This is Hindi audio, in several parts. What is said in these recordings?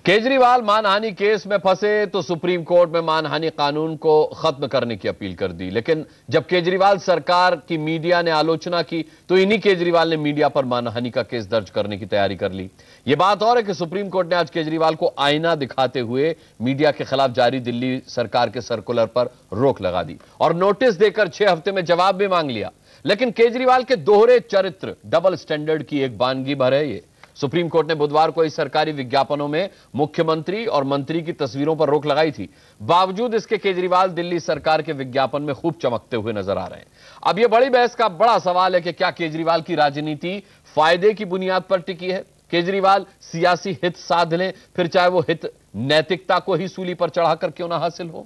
केजरीवाल मानहानि केस में फंसे तो सुप्रीम कोर्ट में मानहानि कानून को खत्म करने की अपील कर दी। लेकिन जब केजरीवाल सरकार की मीडिया ने आलोचना की तो इन्हीं केजरीवाल ने मीडिया पर मानहानि का केस दर्ज करने की तैयारी कर ली। यह बात और है कि सुप्रीम कोर्ट ने आज केजरीवाल को आईना दिखाते हुए मीडिया के खिलाफ जारी दिल्ली सरकार के सर्कुलर पर रोक लगा दी और नोटिस देकर 6 हफ्ते में जवाब भी मांग लिया। लेकिन केजरीवाल के दोहरे चरित्र, डबल स्टैंडर्ड की एक वानगी भर है ये। सुप्रीम कोर्ट ने बुधवार को इस सरकारी विज्ञापनों में मुख्यमंत्री और मंत्री की तस्वीरों पर रोक लगाई थी। बावजूद इसके केजरीवाल दिल्ली सरकार के विज्ञापन में खूब चमकते हुए नजर आ रहे हैं। अब यह बड़ी बहस का बड़ा सवाल है कि क्या केजरीवाल की राजनीति फायदे की बुनियाद पर टिकी है? केजरीवाल सियासी हित साध लें, फिर चाहे वो हित नैतिकता को ही सूली पर चढ़ाकर क्यों ना हासिल हो।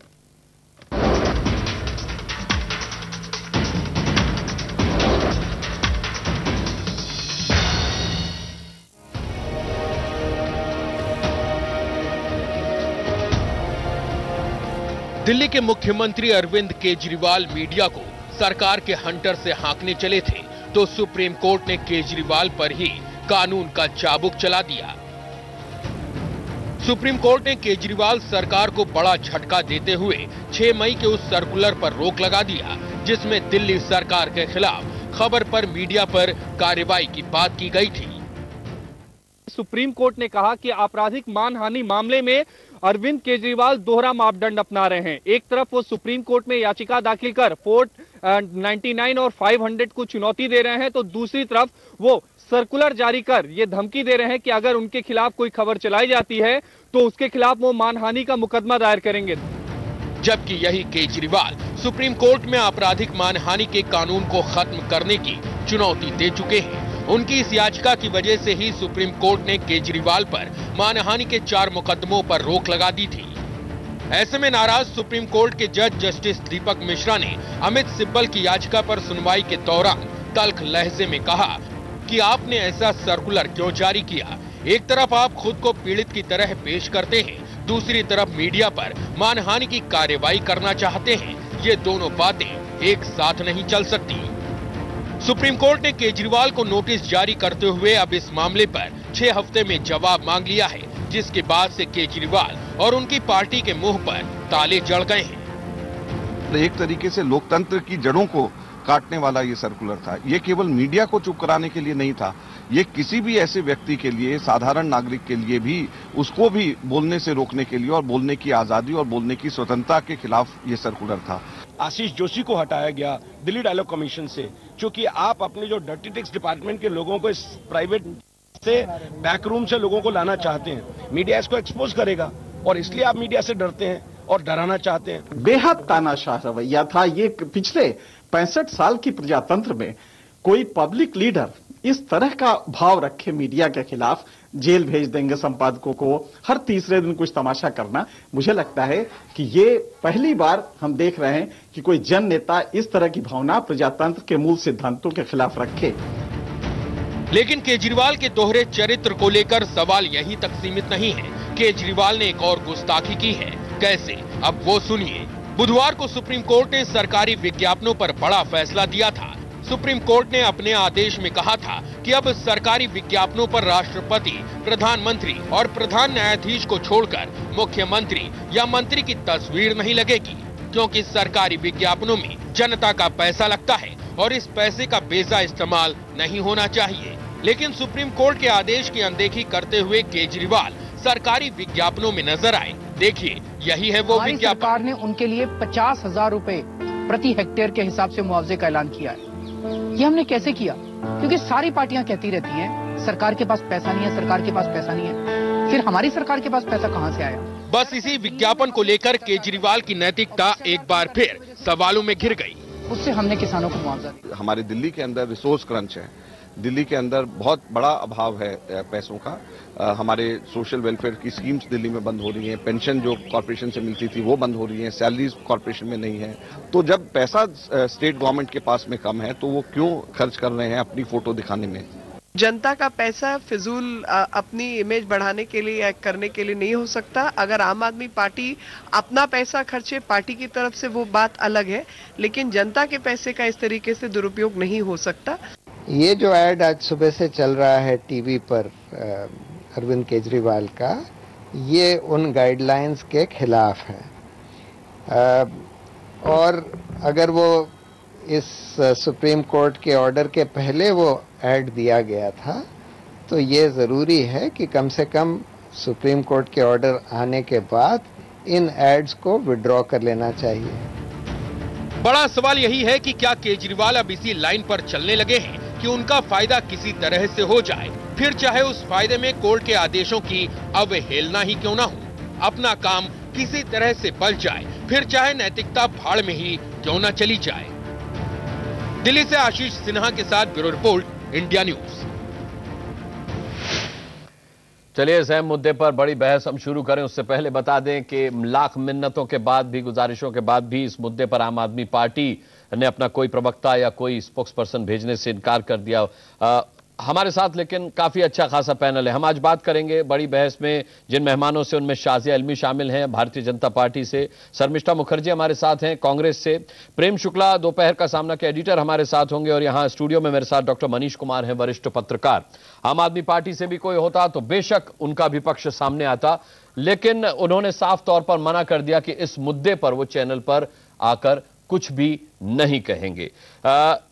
दिल्ली के मुख्यमंत्री अरविंद केजरीवाल मीडिया को सरकार के हंटर से हाँकने चले थे तो सुप्रीम कोर्ट ने केजरीवाल पर ही कानून का चाबुक चला दिया। सुप्रीम कोर्ट ने केजरीवाल सरकार को बड़ा झटका देते हुए 6 मई के उस सर्कुलर पर रोक लगा दिया जिसमें दिल्ली सरकार के खिलाफ खबर पर मीडिया पर कार्रवाई की बात की गई थी। सुप्रीम कोर्ट ने कहा कि आपराधिक मानहानि मामले में अरविंद केजरीवाल दोहरा मापदंड अपना रहे हैं। एक तरफ वो सुप्रीम कोर्ट में याचिका दाखिल कर 499 और 500 को चुनौती दे रहे हैं, तो दूसरी तरफ वो सर्कुलर जारी कर ये धमकी दे रहे हैं कि अगर उनके खिलाफ कोई खबर चलाई जाती है तो उसके खिलाफ वो मानहानि का मुकदमा दायर करेंगे। जबकि यही केजरीवाल सुप्रीम कोर्ट में आपराधिक मानहानि के कानून को खत्म करने की चुनौती दे चुके हैं। उनकी इस याचिका की वजह से ही सुप्रीम कोर्ट ने केजरीवाल पर मानहानि के 4 मुकदमों पर रोक लगा दी थी। ऐसे में नाराज सुप्रीम कोर्ट के जज जस्टिस दीपक मिश्रा ने अमित सिब्बल की याचिका पर सुनवाई के दौरान तल्ख लहजे में कहा कि आपने ऐसा सर्कुलर क्यों जारी किया। एक तरफ आप खुद को पीड़ित की तरह पेश करते हैं, दूसरी तरफ मीडिया पर मानहानि की कार्रवाई करना चाहते हैं। ये दोनों बातें एक साथ नहीं चल सकती। सुप्रीम कोर्ट ने केजरीवाल को नोटिस जारी करते हुए अब इस मामले पर 6 हफ्ते में जवाब मांग लिया है, जिसके बाद से केजरीवाल और उनकी पार्टी के मुंह पर ताले जड़ गए हैं। एक तरीके से लोकतंत्र की जड़ों को काटने वाला ये सर्कुलर था। ये केवल मीडिया को चुप कराने के लिए नहीं था, ये किसी भी ऐसे व्यक्ति के लिए, साधारण नागरिक के लिए भी, उसको भी बोलने से रोकने के लिए और बोलने की आजादी और बोलने की स्वतंत्रता के खिलाफ ये सर्कुलर था। आशीष जोशी को हटाया गया दिल्ली डायलॉग कमीशन से, क्योंकि आप अपने जो डर्टी टैक्स डिपार्टमेंट के लोगों को इस प्राइवेट से बैकरूम से लोगों को लाना चाहते हैं। मीडिया इसको एक्सपोज करेगा और इसलिए आप मीडिया से डरते हैं और डराना चाहते हैं। बेहद तानाशाह रवैया था ये। पिछले 65 साल की प्रजातंत्र में कोई पब्लिक लीडर इस तरह का भाव रखे मीडिया के खिलाफ, जेल भेज देंगे संपादकों को, हर तीसरे दिन कुछ तमाशा करना, मुझे लगता है कि ये पहली बार हम देख रहे हैं कि कोई जन नेता इस तरह की भावना प्रजातंत्र के मूल सिद्धांतों के खिलाफ रखे। लेकिन केजरीवाल के दोहरे चरित्र को लेकर सवाल यहीं तक सीमित नहीं है। केजरीवाल ने एक और गुस्ताखी की है। कैसे? अब वो सुनिए। बुधवार को सुप्रीम कोर्ट ने सरकारी विज्ञापनों पर बड़ा फैसला दिया था। सुप्रीम कोर्ट ने अपने आदेश में कहा था कि अब सरकारी विज्ञापनों पर राष्ट्रपति, प्रधानमंत्री और प्रधान न्यायाधीश को छोड़कर मुख्यमंत्री या मंत्री की तस्वीर नहीं लगेगी, क्योंकि सरकारी विज्ञापनों में जनता का पैसा लगता है और इस पैसे का बेजा इस्तेमाल नहीं होना चाहिए। लेकिन सुप्रीम कोर्ट के आदेश की अनदेखी करते हुए केजरीवाल सरकारी विज्ञापनों में नजर आए। देखिए, यही है वो विज्ञापन। सरकार ने उनके लिए 50,000 रुपए प्रति हेक्टेयर के हिसाब से मुआवजे का ऐलान किया है। ये हमने कैसे किया? क्योंकि सारी पार्टियां कहती रहती हैं सरकार के पास पैसा नहीं है, सरकार के पास पैसा नहीं है। फिर हमारी सरकार के पास पैसा कहां से आया? बस इसी विज्ञापन को लेकर केजरीवाल की नैतिकता एक बार फिर सवालों में घिर गई। उससे हमने किसानों को मुआवजा दिया। हमारे दिल्ली के अंदर रिसोर्स क्रंच है, दिल्ली के अंदर बहुत बड़ा अभाव है पैसों का। हमारे सोशल वेलफेयर की स्कीम्स दिल्ली में बंद हो रही हैं, पेंशन जो कॉर्पोरेशन से मिलती थी वो बंद हो रही है, सैलरीज कॉर्पोरेशन में नहीं है। तो जब पैसा स्टेट गवर्नमेंट के पास में कम है तो वो क्यों खर्च कर रहे हैं अपनी फोटो दिखाने में? जनता का पैसा फिजूल अपनी इमेज बढ़ाने के लिए या करने के लिए नहीं हो सकता। अगर आम आदमी पार्टी अपना पैसा खर्चे पार्टी की तरफ से, वो बात अलग है, लेकिन जनता के पैसे का इस तरीके से दुरुपयोग नहीं हो सकता। ये जो ऐड आज सुबह से चल रहा है टीवी पर अरविंद केजरीवाल का, ये उन गाइडलाइंस के खिलाफ है। और अगर वो इस सुप्रीम कोर्ट के ऑर्डर के पहले वो ऐड दिया गया था तो ये ज़रूरी है कि कम से कम सुप्रीम कोर्ट के ऑर्डर आने के बाद इन एड्स को विड्रॉ कर लेना चाहिए। बड़ा सवाल यही है कि क्या केजरीवाल अब इसी लाइन पर चलने लगे हैं कि उनका फायदा किसी तरह से हो जाए, फिर चाहे उस फायदे में कोर्ट के आदेशों की अवहेलना ही क्यों ना हो, अपना काम किसी तरह से बच जाए, फिर चाहे नैतिकता भाड़ में ही क्यों ना चली जाए। दिल्ली से आशीष सिन्हा के साथ ब्यूरो रिपोर्ट, इंडिया न्यूज। चलिए इस अहम मुद्दे पर बड़ी बहस हम शुरू करें उससे पहले बता दें कि लाख मिन्नतों के बाद भी, गुजारिशों के बाद भी इस मुद्दे पर आम आदमी पार्टी ने अपना कोई प्रवक्ता या कोई स्पोक्स पर्सन भेजने से इनकार कर दिया। हमारे साथ लेकिन काफी अच्छा खासा पैनल है। हम आज बात करेंगे बड़ी बहस में जिन मेहमानों से, उनमें शाजिया इल्मी शामिल हैं भारतीय जनता पार्टी से, शर्मिष्ठा मुखर्जी हमारे साथ हैं कांग्रेस से, प्रेम शुक्ला दोपहर का सामना के एडिटर हमारे साथ होंगे, और यहां स्टूडियो में मेरे साथ डॉक्टर मनीष कुमार हैं, वरिष्ठ पत्रकार। आम आदमी पार्टी से भी कोई होता तो बेशक उनका भी पक्ष सामने आता, लेकिन उन्होंने साफ तौर पर मना कर दिया कि इस मुद्दे पर वो चैनल पर आकर कुछ भी नहीं कहेंगे।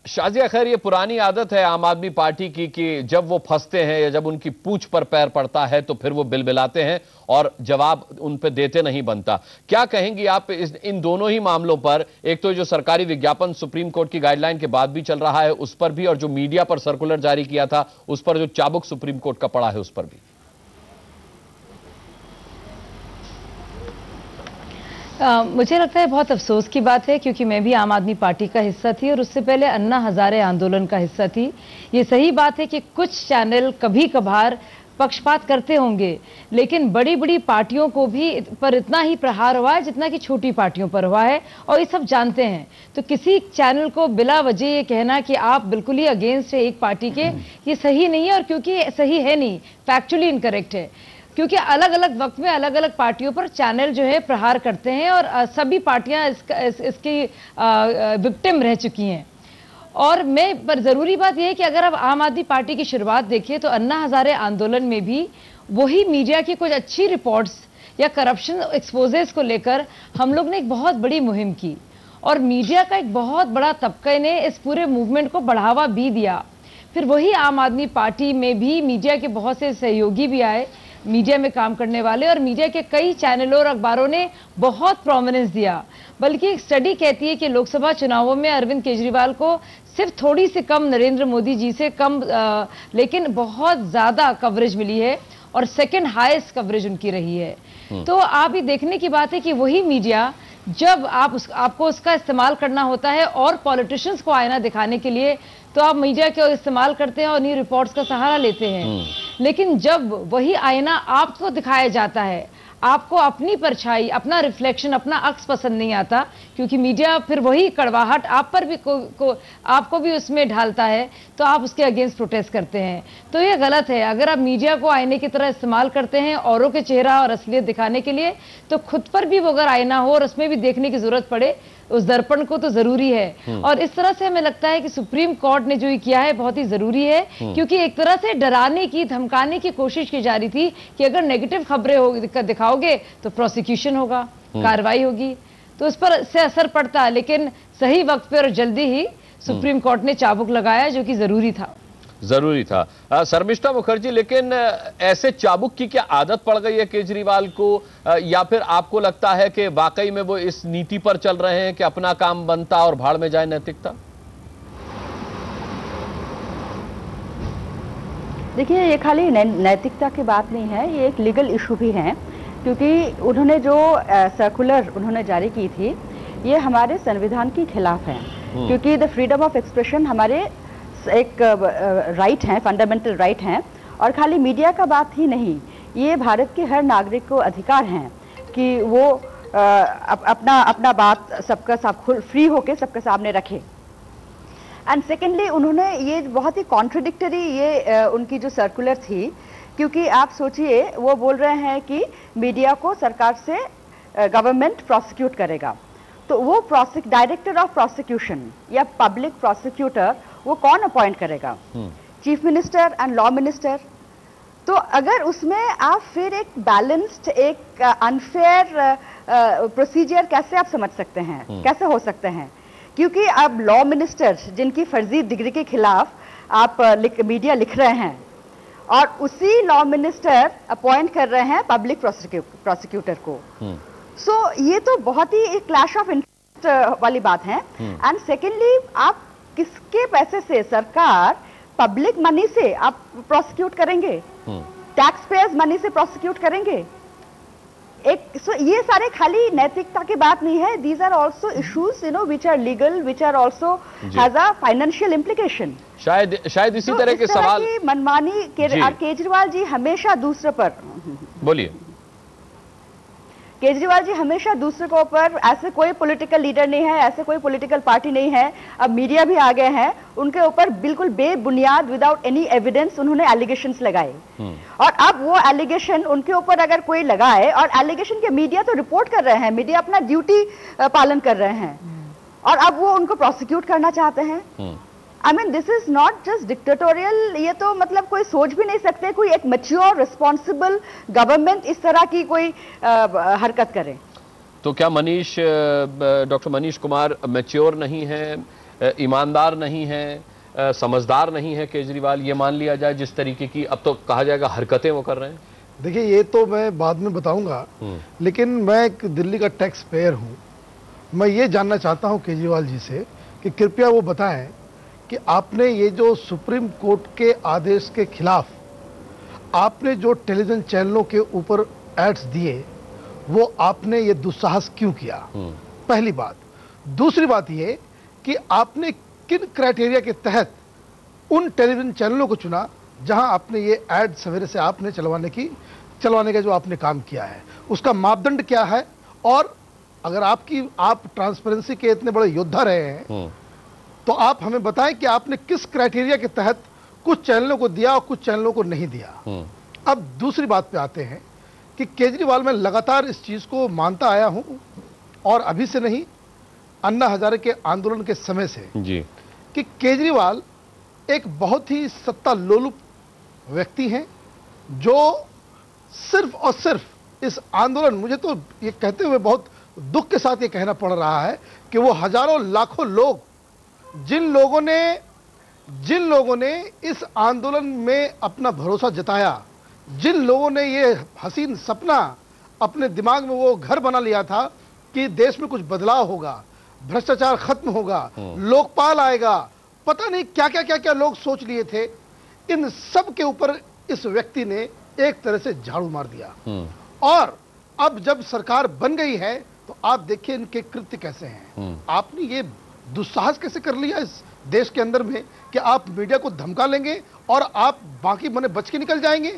शाजिया, खैर ये पुरानी आदत है आम आदमी पार्टी की कि जब वो फंसते हैं या जब उनकी पूंछ पर पैर पड़ता है तो फिर वो बिलबिलाते हैं और जवाब उन पे देते नहीं बनता। क्या कहेंगी आप इन दोनों ही मामलों पर? एक तो जो सरकारी विज्ञापन सुप्रीम कोर्ट की गाइडलाइन के बाद भी चल रहा है उस पर भी, और जो मीडिया पर सर्कुलर जारी किया था उस पर जो चाबुक सुप्रीम कोर्ट का पड़ा है उस पर भी। मुझे लगता है बहुत अफसोस की बात है, क्योंकि मैं भी आम आदमी पार्टी का हिस्सा थी और उससे पहले अन्ना हजारे आंदोलन का हिस्सा थी। ये सही बात है कि कुछ चैनल कभी कभार पक्षपात करते होंगे, लेकिन बड़ी बड़ी पार्टियों को भी पर इतना ही प्रहार हुआ है जितना कि छोटी पार्टियों पर हुआ है, और ये सब जानते हैं। तो किसी चैनल को बिला वजह ये कहना कि आप बिल्कुल ही अगेंस्ट है एक पार्टी के, ये सही नहीं है, और क्योंकि सही है नहीं, फैक्चुअली इनकरेक्ट है, क्योंकि अलग अलग वक्त में अलग अलग पार्टियों पर चैनल जो है प्रहार करते हैं, और सभी पार्टियां इसकी विक्टिम रह चुकी हैं। और पर जरूरी बात यह है कि अगर आप आम आदमी पार्टी की शुरुआत देखिए तो अन्ना हजारे आंदोलन में भी वही मीडिया की कुछ अच्छी रिपोर्ट्स या करप्शन एक्सपोजेस को लेकर हम लोग ने एक बहुत बड़ी मुहिम की, और मीडिया का एक बहुत बड़ा तबका ने इस पूरे मूवमेंट को बढ़ावा भी दिया। फिर वही आम आदमी पार्टी में भी मीडिया के बहुत से सहयोगी भी आए, मीडिया में काम करने वाले, और मीडिया के कई चैनलों और अखबारों ने बहुत प्रोमिनेंस दिया। बल्कि एक स्टडी कहती है कि लोकसभा चुनावों में अरविंद केजरीवाल को सिर्फ थोड़ी सी कम, नरेंद्र मोदी जी से कम, लेकिन बहुत ज्यादा कवरेज मिली है, और सेकंड हाईएस्ट कवरेज उनकी रही है। तो आप ये देखने की बात है कि वही मीडिया जब आपको उसका इस्तेमाल करना होता है और पॉलिटिशियंस को आईना दिखाने के लिए, तो आप मीडिया का इस्तेमाल करते हैं और इन्हीं रिपोर्ट्स का सहारा लेते हैं। लेकिन जब वही आईना आपको दिखाया जाता है, आपको अपनी परछाई, अपना रिफ्लेक्शन, अपना अक्स पसंद नहीं आता, क्योंकि मीडिया फिर वही कड़वाहट आप पर भी आपको भी उसमें ढालता है, तो आप उसके अगेंस्ट प्रोटेस्ट करते हैं। तो ये गलत है। अगर आप मीडिया को आईने की तरह इस्तेमाल करते हैं औरों के चेहरा और असलियत दिखाने के लिए, तो खुद पर भी वो अगर आईना हो और उसमें भी देखने की जरूरत पड़े, उस दर्पण को तो जरूरी है। और इस तरह से हमें लगता है कि सुप्रीम कोर्ट ने जो ये किया है बहुत ही जरूरी है, क्योंकि एक तरह से डराने की, धमकाने की कोशिश की जा रही थी कि अगर नेगेटिव खबरें दिखाओगे तो प्रोसिक्यूशन होगा, कार्रवाई होगी, तो उस पर से असर पड़ता है। लेकिन सही वक्त पर और जल्दी ही सुप्रीम कोर्ट ने चाबुक लगाया, जो कि जरूरी था। शर्मिष्ठा मुखर्जी, लेकिन ऐसे चाबुक की क्या आदत पड़ गई है केजरीवाल को, या फिर आपको लगता है कि वाकई में वो इस नीति पर चल रहे हैं कि अपना काम बनता और भाड़ में जाए नैतिकता? देखिए, ये खाली नैतिकता की बात नहीं है, ये एक लीगल इशू भी है, क्योंकि उन्होंने जो सर्कुलर उन्होंने जारी की थी, ये हमारे संविधान के खिलाफ है। क्योंकि द फ्रीडम ऑफ एक्सप्रेशन हमारे एक राइट है, फंडामेंटल राइट है, और खाली मीडिया का बात ही नहीं, ये भारत के हर नागरिक को अधिकार है कि वो अपना बात सबका फ्री होके सबके सामने रखे। एंड सेकेंडली, उन्होंने ये बहुत ही कॉन्ट्रडिक्टरी ये उनकी जो सर्कुलर थी, क्योंकि आप सोचिए वो बोल रहे हैं कि मीडिया को सरकार से गवर्नमेंट प्रोसिक्यूट करेगा, तो वो डायरेक्टर ऑफ प्रोसिक्यूशन या पब्लिक प्रोसिक्यूटर वो कौन अपॉइंट करेगा? Chief minister and law minister. तो अगर उसमें आप फिर एक बैलेंस्ड, एक अनफेयर प्रोसीजर कैसे आप समझ सकते हैं, कैसे हो सकते हैं? क्योंकि अब लॉ मिनिस्टर जिनकी फर्जी डिग्री के खिलाफ आप मीडिया लिख रहे हैं और उसी लॉ मिनिस्टर अपॉइंट कर रहे हैं पब्लिक प्रोसिक्यूटर को। सो ये तो बहुत ही एक क्लैश ऑफ इंटरेस्ट वाली बात है। एंड सेकेंडली, आप किसके पैसे से, सरकार पब्लिक मनी से आप प्रोसिक्यूट करेंगे, टैक्स पेयर्स मनी से प्रोसिक्यूट करेंगे? ये सारे खाली नैतिकता की बात नहीं है, these are also issues which are legal, which are also has a financial implication. शायद इसी तरह के सवाल मनमानी केजरीवाल जी हमेशा दूसरे पर, बोलिए, केजरीवाल जी हमेशा दूसरे के ऊपर, ऐसे कोई पॉलिटिकल लीडर नहीं है, ऐसे कोई पॉलिटिकल पार्टी नहीं है, अब मीडिया भी आ गए हैं, उनके ऊपर बिल्कुल बेबुनियाद विदाउट एनी एविडेंस उन्होंने एलिगेशंस लगाए। और अब वो एलिगेशन उनके ऊपर अगर कोई लगाए, और एलिगेशन के मीडिया तो रिपोर्ट कर रहे हैं, मीडिया अपना ड्यूटी पालन कर रहे हैं, और अब वो उनको प्रोसिक्यूट करना चाहते हैं। I mean this is not just dictatorial, ये तो मतलब कोई सोच भी नहीं सकते कोई एक मैच्योर रिस्पॉन्सिबल गवर्नमेंट इस तरह की कोई हरकत करे। तो क्या डॉक्टर मनीष कुमार मैच्योर नहीं है, ईमानदार नहीं है, समझदार नहीं है केजरीवाल, ये मान लिया जाए जिस तरीके की अब तो कहा जाएगा हरकतें वो कर रहे हैं? देखिए, ये तो मैं बाद में बताऊंगा, लेकिन मैं एक दिल्ली का टैक्स पेयर हूं। मैं ये जानना चाहता हूं केजरीवाल जी से कि कृपया वो बताएं कि आपने ये जो सुप्रीम कोर्ट के आदेश के खिलाफ आपने जो टेलीविजन चैनलों के ऊपर एड्स दिए, वो आपने ये दुस्साहस क्यों किया? पहली बात। दूसरी बात ये कि आपने किन क्राइटेरिया के तहत उन टेलीविजन चैनलों को चुना जहां आपने ये एड सवेरे से आपने चलवाने का जो आपने काम किया है, उसका मापदंड क्या है? और अगर आप ट्रांसपेरेंसी के इतने बड़े योद्धा रहे हैं, तो आप हमें बताएं कि आपने किस क्राइटेरिया के तहत कुछ चैनलों को दिया और कुछ चैनलों को नहीं दिया। अब दूसरी बात पे आते हैं कि केजरीवाल, मैं लगातार इस चीज को मानता आया हूं, और अभी से नहीं, अन्ना हजारे के आंदोलन के समय से जी, कि केजरीवाल एक बहुत ही सत्ता लोलुप व्यक्ति हैं, जो सिर्फ और सिर्फ इस आंदोलन, मुझे तो ये कहते हुए बहुत दुख के साथ ये कहना पड़ रहा है कि वो हजारों लाखों लोग, जिन लोगों ने इस आंदोलन में अपना भरोसा जताया, जिन लोगों ने ये हसीन सपना अपने दिमाग में वो घर बना लिया था कि देश में कुछ बदलाव होगा, भ्रष्टाचार खत्म होगा, लोकपाल आएगा, पता नहीं क्या क्या लोग सोच लिए थे, इन सब के ऊपर इस व्यक्ति ने एक तरह से झाड़ू मार दिया। और अब जब सरकार बन गई है, तो आप देखिए इनके कृत्य कैसे हैं। आपने ये दुस्साहस कैसे कर लिया इस देश के अंदर में कि आप मीडिया को धमका लेंगे और आप बाकी मने बच के निकल जाएंगे।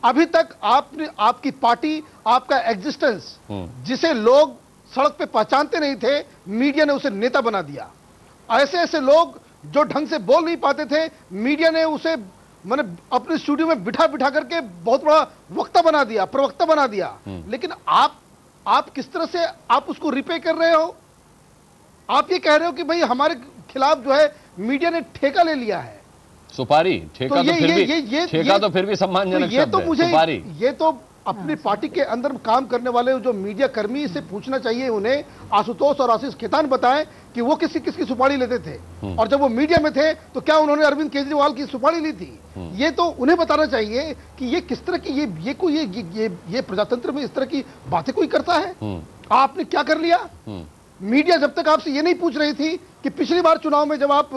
अभी तक आपकी पार्टी, आपका एग्जिस्टेंस, जिसे लोग सड़क पे पहचानते नहीं थे, मीडिया ने उसे नेता बना दिया। ऐसे लोग जो ढंग से बोल नहीं पाते थे, मीडिया ने उसे अपने स्टूडियो में बिठा करके बहुत बड़ा वक्ता बना दिया, प्रवक्ता बना दिया। लेकिन आप किस तरह से आप उसको रिपे कर रहे हो? आप ये कह रहे हो कि भाई हमारे खिलाफ जो है मीडिया ने ठेका ले लिया है। सुपारी ठेका तो फिर भी सम्मानजनक शब्द है। सुपारी, ये तो अपनी पार्टी के अंदर काम करने वाले जो मीडिया कर्मी से पूछना चाहिए, उन्हें आशुतोष और आशीष खेतान बताएं कि वो किसकी सुपारी लेते थे, और जब वो मीडिया में थे तो क्या उन्होंने अरविंद केजरीवाल की सुपारी ली थी? ये तो उन्हें बताना चाहिए कि ये किस तरह की ये प्रजातंत्र में इस तरह की बातें कोई करता है। आपने क्या कर लिया? मीडिया जब तक आपसे ये नहीं पूछ रही थी कि पिछली बार चुनाव में जब आप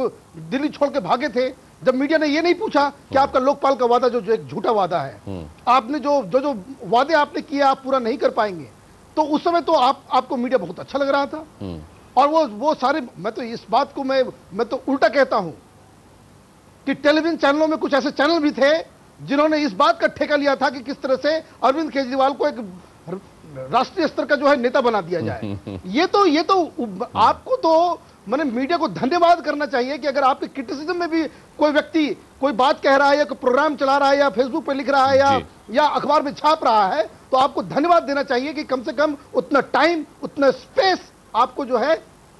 दिल्ली छोड़ के भागे थे, जब मीडिया ने ये नहीं पूछा कि आपका लोकपाल का वादा जो एक झूठा वादा है, आपने जो वादे आपने किए आप पूरा नहीं कर पाएंगे, तो उस समय तो आपको मीडिया बहुत अच्छा लग रहा था। और वो सारे, मैं तो इस बात को मैं तो उल्टा कहता हूं कि टेलीविजन चैनलों में कुछ ऐसे चैनल भी थे जिन्होंने इस बात का ठेका लिया था कि किस तरह से अरविंद केजरीवाल को एक राष्ट्रीय स्तर का जो है नेता बना दिया जाए। ये तो आपको तो मीडिया को धन्यवाद करना चाहिए कि अगर आपके क्रिटिसिज्म में भी कोई व्यक्ति कोई बात कह रहा है, या कोई प्रोग्राम चला रहा है, या फेसबुक पे लिख रहा है, या अखबार में छाप रहा है, तो आपको धन्यवाद देना चाहिए कि कम से कम उतना टाइम, उतना स्पेस आपको जो है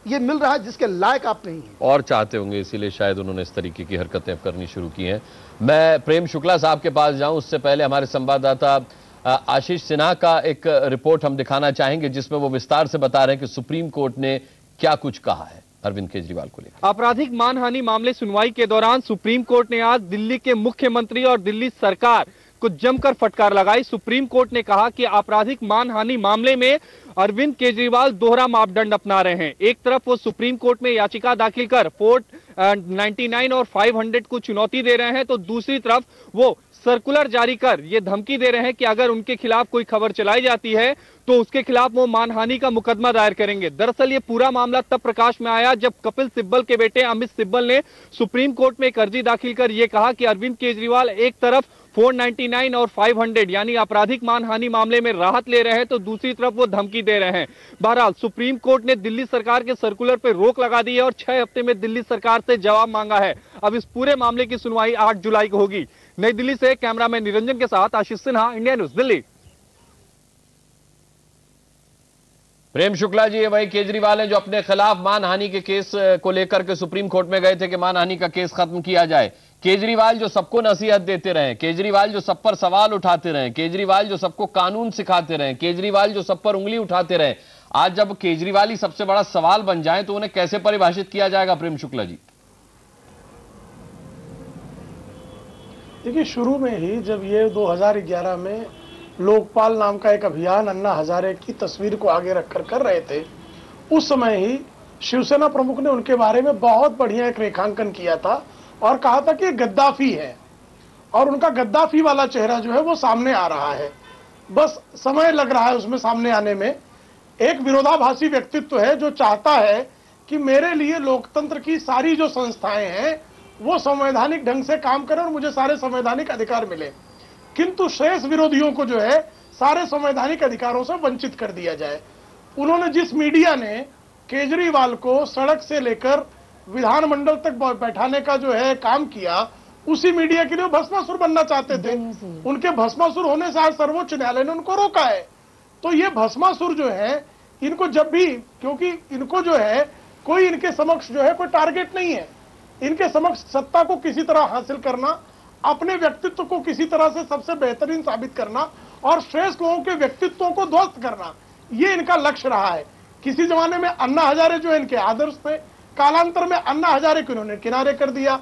ये मिल रहा है जिसके लायक आप नहीं हैं। और चाहते होंगे, इसीलिए शायद उन्होंने इस तरीके की हरकतें अब करनी शुरू की हैं। मैं प्रेम शुक्ला साहब के पास जाऊं उससे पहले हमारे संवाददाता आशीष सिन्हा का एक रिपोर्ट हम दिखाना चाहेंगे, जिसमें वो विस्तार से बता रहे हैं कि सुप्रीम कोर्ट ने क्या कुछ कहा है अरविंद केजरीवाल को लेकर। आपराधिक मानहानि मामले सुनवाई के दौरान सुप्रीम कोर्ट ने आज दिल्ली के मुख्यमंत्री और दिल्ली सरकार को जमकर फटकार लगाई। सुप्रीम कोर्ट ने कहा कि आपराधिक मानहानि मामले में अरविंद केजरीवाल दोहरा मापदंड अपना रहे हैं। एक तरफ वो सुप्रीम कोर्ट में याचिका दाखिल कर 499 और 500 को चुनौती दे रहे हैं, तो दूसरी तरफ वो सर्कुलर जारी कर ये धमकी दे रहे हैं कि अगर उनके खिलाफ कोई खबर चलाई जाती है तो उसके खिलाफ वो मानहानि का मुकदमा दायर करेंगे। दरअसल ये पूरा मामला तब प्रकाश में आया जब कपिल सिब्बल के बेटे अमित सिब्बल ने सुप्रीम कोर्ट में एक अर्जी दाखिल कर ये कहा कि अरविंद केजरीवाल एक तरफ 499 और 500 यानी आपराधिक मानहानि मामले में राहत ले रहे हैं, तो दूसरी तरफ वो धमकी दे रहे हैं। बहरहाल सुप्रीम कोर्ट ने दिल्ली सरकार के सर्कुलर पर रोक लगा दी है और 6 हफ्ते में दिल्ली सरकार से जवाब मांगा है। अब इस पूरे मामले की सुनवाई 8 जुलाई को होगी। नई दिल्ली से कैमरामैन निरंजन के साथ आशीष सिन्हा, इंडिया न्यूज दिल्ली। प्रेम शुक्ला जी, वही केजरीवाल हैं जो अपने खिलाफ मानहानि के केस को लेकर के सुप्रीम कोर्ट में गए थे कि मानहानि का केस खत्म किया जाए। केजरीवाल जो सबको नसीहत देते रहे, केजरीवाल जो सब पर सवाल उठाते रहे, केजरीवाल जो सबको कानून सिखाते रहे, केजरीवाल जो सब पर उंगली उठाते रहे, आज जब केजरीवाल ही सबसे बड़ा सवाल बन जाए तो उन्हें कैसे परिभाषित किया जाएगा? प्रेम शुक्ला जी, देखिए, शुरू में ही जब ये 2011 में लोकपाल नाम का एक अभियान अन्ना हजारे की तस्वीर को आगे रखकर कर रहे थे, उस समय ही शिवसेना प्रमुख ने उनके बारे में बहुत बढ़िया एक रेखांकन किया था और कहा था कि ये गद्दाफी है और उनका गद्दाफी वाला चेहरा जो है वो सामने आ रहा है। बस समय लग रहा है उसमें सामने आने में। एक विरोधाभासी व्यक्तित्व है जो चाहता है कि मेरे लिए लोकतंत्र की सारी जो संस्थाएं हैं वो संवैधानिक ढंग से काम करें और मुझे सारे संवैधानिक अधिकार मिले, किंतु शेष विरोधियों को जो है सारे संवैधानिक अधिकारों से वंचित कर दिया जाए। उन्होंने जिस मीडिया ने केजरीवाल को सड़क से लेकर विधानमंडल तक बैठाने का जो है काम किया, उसी मीडिया के लिए भस्मासुर बनना चाहते थे। उनके भस्मासुर होने से आज सर्वोच्च न्यायालय ने उनको रोका है। तो ये भस्मासुर जो है, इनको जब भी, क्योंकि इनको जो है कोई इनके समक्ष जो है कोई टारगेट नहीं है, इनके समक्ष सत्ता को किसी तरह हासिल करना, अपने व्यक्तित्व को किसी तरह से सबसे बेहतरीन साबित करना और श्रेष्ठ लोगों के व्यक्तित्वों को ध्वस्त करना, ये इनका लक्ष्य रहा है। किसी जमाने में अन्ना हजारे जो इनके आदर्श थे, कालांतर में अन्ना हजारे को इन्होंने किनारे कर दिया।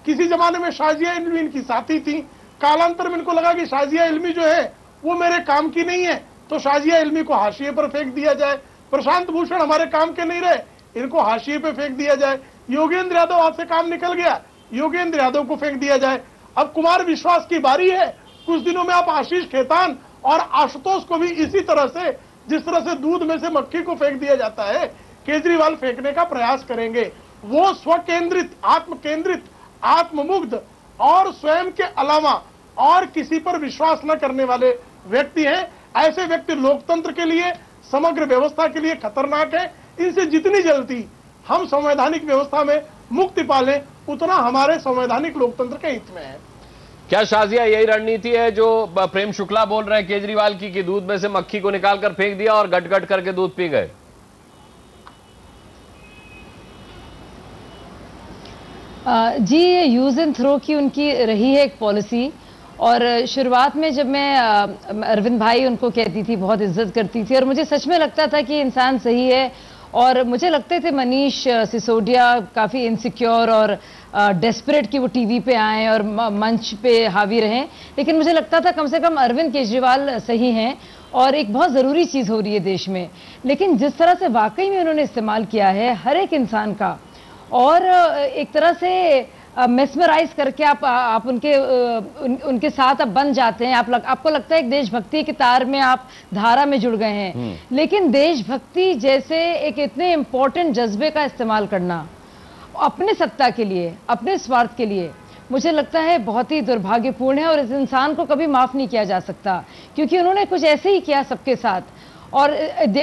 किसी जमाने में शाजिया इल्मी इनकी साथी थी, कालांतर में इनको लगा कि शाजिया इल्मी जो है वो मेरे काम की नहीं है, तो शाजिया इल्मी को हाशिए पर फेंक दिया जाए। प्रशांत भूषण हमारे काम के नहीं रहे, इनको हाशिए पे फेंक दिया जाए। योगेंद्र यादव आपसे काम निकल गया, योगेंद्र यादव को फेंक दिया जाए। अब कुमार विश्वास की बारी है। कुछ दिनों में आप आशीष खेतान और आशुतोष को भी इसी तरह से, जिस तरह से दूध में से मक्खी को फेंक दिया जाता है, केजरीवाल फेंकने का प्रयास करेंगे। वो स्वकेंद्रित, आत्मकेंद्रित, आत्ममुग्ध और स्वयं के अलावा और किसी पर विश्वास न करने वाले व्यक्ति हैं। ऐसे व्यक्ति लोकतंत्र के लिए, समग्र व्यवस्था के लिए खतरनाक है। इनसे जितनी जल्दी हम संवैधानिक व्यवस्था में मुक्ति पालें, उतना हमारे संवैधानिक लोकतंत्र के हित में है। क्या शाजिया यही रणनीति है जो प्रेम शुक्ला बोल रहे हैं केजरीवाल की, कि दूध में से मक्खी को निकालकर फेंक दिया और गट गट करके दूध पी गए? जी, ये यूज एंड थ्रो की उनकी रही है एक पॉलिसी। और शुरुआत में जब मैं अरविंद भाई उनको कहती थी, बहुत इज्जत करती थी और मुझे सच में लगता था कि इंसान सही है। और मुझे लगते थे मनीष सिसोदिया काफ़ी इनसिक्योर और डेस्परेट कि वो टीवी पे आए और मंच पे हावी रहें, लेकिन मुझे लगता था कम से कम अरविंद केजरीवाल सही हैं और एक बहुत ज़रूरी चीज़ हो रही है देश में। लेकिन जिस तरह से वाकई में उन्होंने इस्तेमाल किया है हर एक इंसान का, और एक तरह से मेस्मराइज करके आप उनके साथ आप बन जाते हैं। आपको लगता है एक देशभक्ति के तार में आप धारा में जुड़ गए हैं। लेकिन देशभक्ति जैसे एक इतने इंपॉर्टेंट जज्बे का इस्तेमाल करना अपने सत्ता के लिए, अपने स्वार्थ के लिए, मुझे लगता है बहुत ही दुर्भाग्यपूर्ण है और इस इंसान को कभी माफ नहीं किया जा सकता, क्योंकि उन्होंने कुछ ऐसे ही किया सबके साथ। और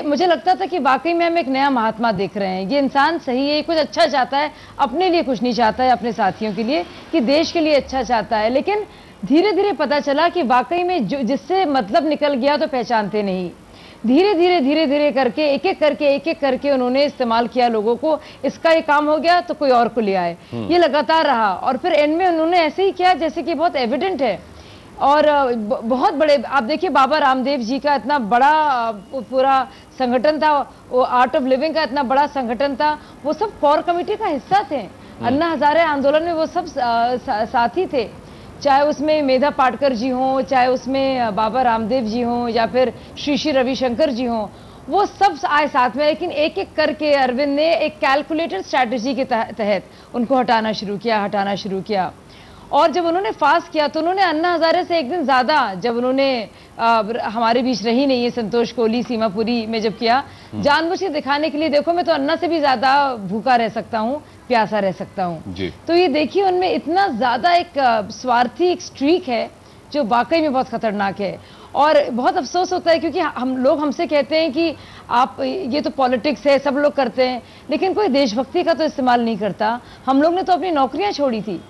मुझे लगता था कि वाकई में हम एक नया महात्मा देख रहे हैं। ये इंसान सही है, कुछ अच्छा चाहता है, अपने लिए कुछ नहीं चाहता है, अपने साथियों के लिए, कि देश के लिए अच्छा चाहता है। लेकिन धीरे धीरे पता चला कि वाकई में जिससे मतलब निकल गया तो पहचानते नहीं। धीरे धीरे करके एक एक करके उन्होंने इस्तेमाल किया लोगों को। इसका ये काम हो गया तो कोई और को ले आए, ये लगातार रहा। और फिर एंड में उन्होंने ऐसे ही किया जैसे कि बहुत एविडेंट है। और बहुत बड़े, आप देखिए बाबा रामदेव जी का इतना बड़ा पूरा संगठन था, वो आर्ट ऑफ लिविंग का इतना बड़ा संगठन था, वो सब कोर कमेटी का हिस्सा थे। अन्ना हजारे आंदोलन में वो सब साथी थे, चाहे उसमें मेधा पाटकर जी हों, चाहे उसमें बाबा रामदेव जी हों, या फिर श्री श्री रविशंकर जी हों, वो सब आए साथ में। लेकिन एक एक करके अरविंद ने एक कैलकुलेटेड स्ट्रैटेजी के तहत उनको हटाना शुरू किया। और जब उन्होंने फास्ट किया तो उन्होंने अन्ना हजारे से एक दिन ज्यादा, जब उन्होंने हमारे बीच रही नहीं है संतोष कोहली सीमापुरी में जब किया, जानबूझ के दिखाने के लिए, देखो मैं तो अन्ना से भी ज्यादा भूखा रह सकता हूँ, प्यासा रह सकता हूँ। तो ये देखिए उनमें इतना ज्यादा एक स्वार्थी एक स्ट्रीक है जो वाकई में बहुत खतरनाक है। और बहुत अफसोस होता है क्योंकि हम लोग हमसे कहते हैं कि आप ये तो पॉलिटिक्स है, सब लोग करते हैं, लेकिन कोई देशभक्ति का तो इस्तेमाल नहीं करता। हम लोग ने तो अपनी नौकरियां छोड़ी थी।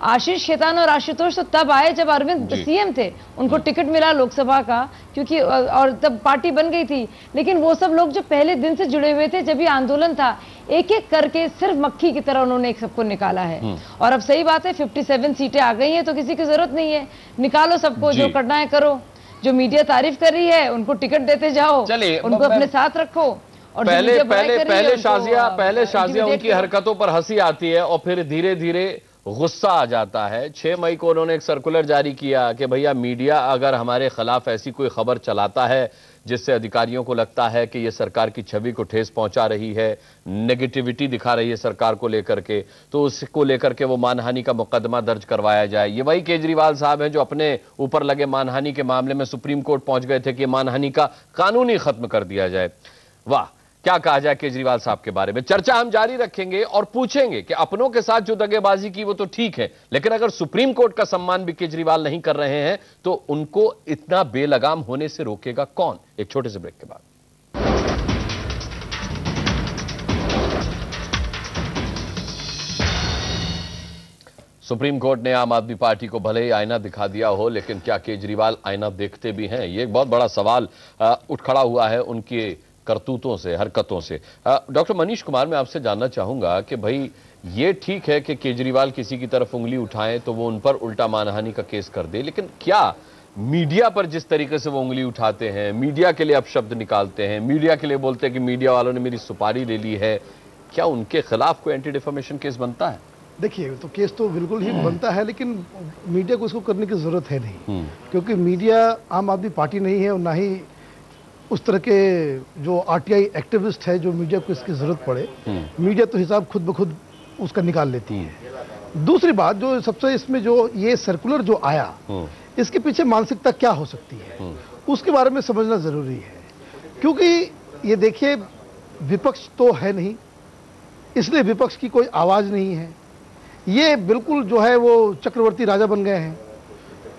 आशीष खेतान और आशुतोष तो तब आए जब अरविंद सीएम थे, उनको टिकट मिला लोकसभा का, क्योंकि और तब पार्टी बन गई थी। लेकिन वो सब लोग जो पहले दिन से जुड़े हुए थे, जब ये आंदोलन था, एक एक करके सिर्फ मक्खी की तरह उन्होंने एक सबको निकाला है। और अब सही बात है 57 सीटें आ गई हैं, तो किसी की जरूरत नहीं है, निकालो सबको, जो करना है करो। जो मीडिया तारीफ कर रही है उनको टिकट देते जाओ, उनको अपने साथ रखो। और पहले शाजिया उनकी हरकतों पर हंसी आती है और फिर धीरे धीरे गुस्सा आ जाता है। 6 मई को उन्होंने एक सर्कुलर जारी किया कि भैया मीडिया अगर हमारे खिलाफ ऐसी कोई खबर चलाता है जिससे अधिकारियों को लगता है कि यह सरकार की छवि को ठेस पहुंचा रही है, नेगेटिविटी दिखा रही है सरकार को लेकर के, तो उसको लेकर के वो मानहानि का मुकदमा दर्ज करवाया जाए। ये वही केजरीवाल साहब हैं जो अपने ऊपर लगे मानहानि के मामले में सुप्रीम कोर्ट पहुंच गए थे कि मानहानि का कानून ही खत्म कर दिया जाए। वाह, क्या कहा जाए केजरीवाल साहब के बारे में। चर्चा हम जारी रखेंगे और पूछेंगे कि अपनों के साथ जो दगेबाजी की वो तो ठीक है, लेकिन अगर सुप्रीम कोर्ट का सम्मान भी केजरीवाल नहीं कर रहे हैं तो उनको इतना बेलगाम होने से रोकेगा कौन? एक छोटे से ब्रेक के बाद। सुप्रीम कोर्ट ने आम आदमी पार्टी को भले ही आईना दिखा दिया हो, लेकिन क्या केजरीवाल आईना देखते भी हैं? ये एक बहुत बड़ा सवाल उठ खड़ा हुआ है उनके करतूतों से, हरकतों से। डॉक्टर मनीष कुमार, मैं आपसे जानना चाहूंगा कि भाई ये ठीक है कि केजरीवाल किसी की तरफ उंगली उठाएं तो वो उन पर उल्टा मानहानि का केस कर दे, लेकिन क्या मीडिया पर जिस तरीके से वो उंगली उठाते हैं, मीडिया के लिए अपशब्द निकालते हैं, मीडिया के लिए बोलते हैं कि मीडिया वालों ने मेरी सुपारी ले ली है, क्या उनके खिलाफ कोई एंटी डिफेमेशन केस बनता है? देखिए, तो केस तो बिल्कुल ही बनता है, लेकिन मीडिया को इसको करने की जरूरत है नहीं, क्योंकि मीडिया आम आदमी पार्टी नहीं है और ना ही उस तरह के जो आरटीआई एक्टिविस्ट है जो मीडिया को इसकी जरूरत पड़े। मीडिया तो हिसाब खुद ब खुद उसका निकाल लेती है। दूसरी बात, जो सबसे इसमें जो ये सर्कुलर जो आया, इसके पीछे मानसिकता क्या हो सकती है उसके बारे में समझना जरूरी है। क्योंकि ये देखिए, विपक्ष तो है नहीं, इसलिए विपक्ष की कोई आवाज नहीं है। ये बिल्कुल जो है वो चक्रवर्ती राजा बन गए हैं।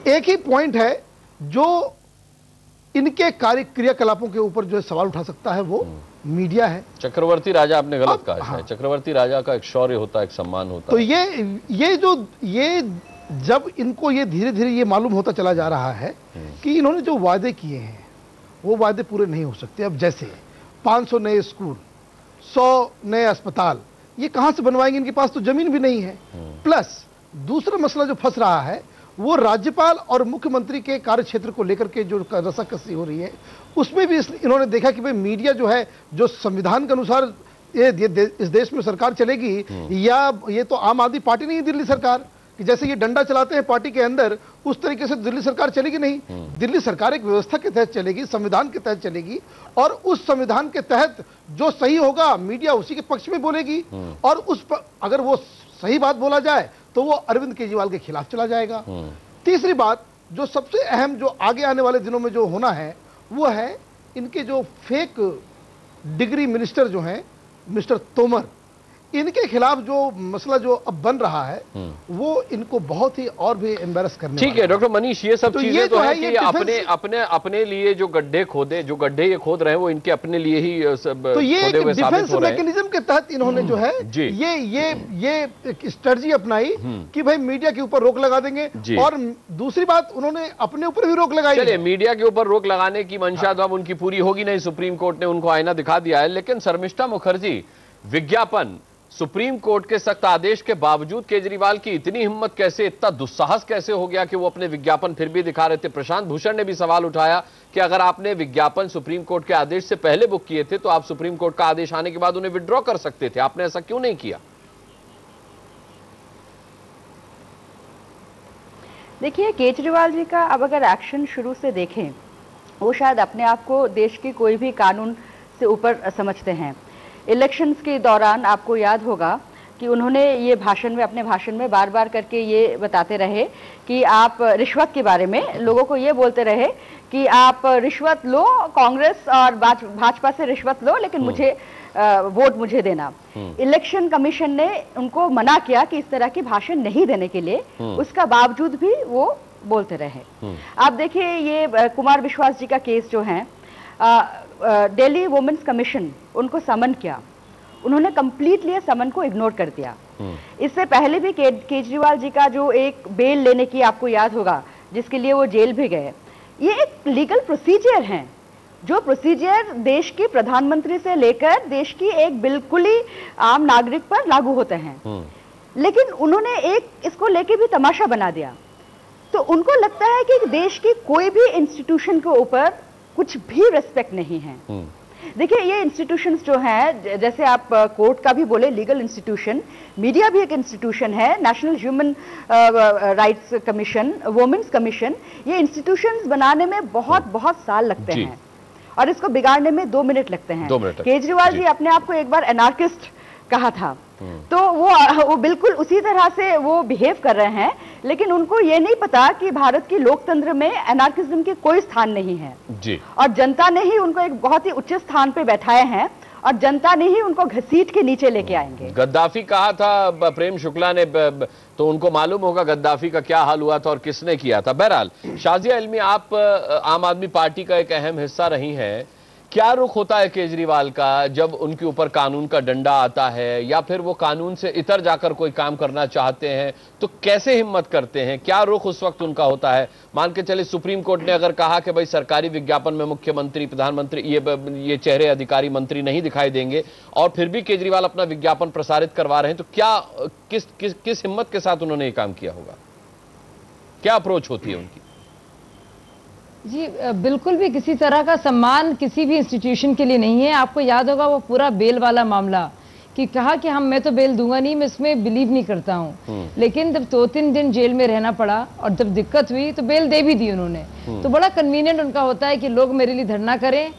एक ही पॉइंट है जो इनके कार्य क्रियाकलापों के ऊपर जो सवाल उठा सकता है, वो मीडिया है। चक्रवर्ती राजा आपने गलत कहा है। चक्रवर्ती राजा का एक शौर्य होता है, एक सम्मान होता है। तो ये जब इनको ये धीरे धीरे ये मालूम होता चला जा रहा है कि इन्होंने जो वादे किए हैं वो वादे पूरे नहीं हो सकते। अब जैसे 500 नए स्कूल, 100 नए अस्पताल, ये कहां से बनवाएंगे? इनके पास तो जमीन भी नहीं है। प्लस दूसरा मसला जो फंस रहा है वो राज्यपाल और मुख्यमंत्री के कार्यक्षेत्र को लेकर के जो रस्साकसी हो रही है, उसमें भी इन्होंने देखा कि भाई मीडिया जो है, जो संविधान के अनुसार इस देश में सरकार चलेगी, या ये तो आम आदमी पार्टी नहीं है दिल्ली सरकार, कि जैसे ये डंडा चलाते हैं पार्टी के अंदर, उस तरीके से दिल्ली सरकार चलेगी नहीं। दिल्ली सरकार एक व्यवस्था के तहत चलेगी, संविधान के तहत चलेगी, और उस संविधान के तहत जो सही होगा मीडिया उसी के पक्ष में बोलेगी, और उस पर अगर वो सही बात बोला जाए तो वो अरविंद केजरीवाल के खिलाफ चला जाएगा। तीसरी बात, जो सबसे अहम जो आगे आने वाले दिनों में जो होना है, वो है इनके जो फेक डिग्री मिनिस्टर जो हैं, मिस्टर तोमर, इनके खिलाफ जो मसला जो अब बन रहा है वो इनको बहुत ही और भी एम्बेरस करने ठीक है डॉक्टर मनीष, ये सब चीजें तो है कि ये अपने लिए जो गड्ढे ये खोद रहे हैं वो इनके अपने लिए ही सब तो ये डिफेंस मैकेनिज्म के तहत इन्होंने जो है ये स्ट्रेटजी अपनाई कि भाई मीडिया के ऊपर रोक लगा देंगे। और दूसरी बात, उन्होंने अपने ऊपर भी रोक लगाई। चलिए, मीडिया के ऊपर रोक लगाने की मंशा तो अब उनकी पूरी होगी नहीं, सुप्रीम कोर्ट ने उनको आईना दिखा दिया है। लेकिन शर्मिष्ठा मुखर्जी, विज्ञापन सुप्रीम कोर्ट के सख्त आदेश के बावजूद केजरीवाल की इतनी हिम्मत कैसे, इतना दुस्साहस कैसे हो गया कि वो अपने विज्ञापन फिर भी दिखा रहे थे? प्रशांत भूषण ने भी सवाल उठाया कि अगर आपने विज्ञापन सुप्रीम कोर्ट के आदेश से पहले बुक किए थे तो आप सुप्रीम कोर्ट का आदेश आने के बाद उन्हें विड्रॉ कर सकते थे, आपने ऐसा क्यों नहीं किया? देखिए, केजरीवाल जी का अब अगर एक्शन शुरू से देखें, वो शायद अपने आप को देश की कोई भी कानून से ऊपर समझते हैं। इलेक्शंस के दौरान आपको याद होगा कि उन्होंने ये अपने भाषण में बार बार करके ये बताते रहे कि आप रिश्वत के बारे में लोगों को ये बोलते रहे कि आप रिश्वत लो, कांग्रेस और भाजपा से रिश्वत लो, लेकिन मुझे वोट मुझे देना। इलेक्शन कमीशन ने उनको मना किया कि इस तरह की भाषण नहीं देने के लिए, उसका बावजूद भी वो बोलते रहे। आप देखिए, ये कुमार विश्वास जी का केस जो है, दिल्ली वुमेन्स कमीशन उनको समन किया, उन्होंने कंप्लीटली समन को इग्नोर कर दिया। इससे पहले भी केजरीवाल जी का जो एक बेल लेने की आपको याद होगा, जिसके लिए वो जेल भी गए, ये एक लीगल प्रोसीजर है, जो प्रोसीजर देश के प्रधानमंत्री से लेकर देश की एक बिल्कुल ही आम नागरिक पर लागू होते हैं। लेकिन उन्होंने एक इसको लेके भी तमाशा बना दिया। तो उनको लगता है कि देश की कोई भी इंस्टीट्यूशन के ऊपर कुछ भी रेस्पेक्ट नहीं है। देखिए, ये इंस्टीट्यूशंस जो हैं, जैसे आप कोर्ट का भी बोले लीगल इंस्टीट्यूशन, मीडिया भी एक इंस्टीट्यूशन है, national human rights commission, women's commission, ये इंस्टीट्यूशंस बनाने में बहुत साल लगते हैं और इसको बिगाड़ने में 2 मिनट लगते हैं। केजरीवाल जी अपने आप को एक बार एनार्किस्ट कहा था, तो वो बिल्कुल उसी तरह से वो बिहेव कर रहे हैं। लेकिन उनको ये नहीं पता कि भारत की लोकतंत्र में एनार्किज्म की कोई स्थान नहीं है जी। और जनता ने ही उनको एक बहुत ही उच्च स्थान पे बैठाए हैं और जनता ने ही उनको घसीट के नीचे लेके आएंगे। गद्दाफी कहा था प्रेम शुक्ला ने, तो उनको मालूम होगा गद्दाफी का क्या हाल हुआ था और किसने किया था। बहरहाल, शाजिया इल्मी, आप आम आदमी पार्टी का एक अहम हिस्सा रही हैं, क्या रुख होता है केजरीवाल का जब उनके ऊपर कानून का डंडा आता है, या फिर वो कानून से इतर जाकर कोई काम करना चाहते हैं तो कैसे हिम्मत करते हैं? क्या रुख उस वक्त उनका होता है? मान के चले सुप्रीम कोर्ट ने अगर कहा कि भाई सरकारी विज्ञापन में मुख्यमंत्री, प्रधानमंत्री, ये चेहरे अधिकारी मंत्री नहीं दिखाई देंगे, और फिर भी केजरीवाल अपना विज्ञापन प्रसारित करवा रहे हैं, तो क्या किस हिम्मत के साथ उन्होंने ये काम किया होगा? क्या अप्रोच होती है उनकी? जी, बिल्कुल भी किसी तरह का सम्मान किसी भी इंस्टीट्यूशन के लिए नहीं है। आपको याद होगा वो पूरा बेल वाला मामला, कि कहा कि मैं तो बेल दूंगा नहीं, मैं इसमें बिलीव नहीं करता हूँ। लेकिन जब 2-3 दिन जेल में रहना पड़ा और जब दिक्कत हुई तो बेल दे भी दी उन्होंने। तो बड़ा कन्वीनियंट उनका होता है कि लोग मेरे लिए धरना करें,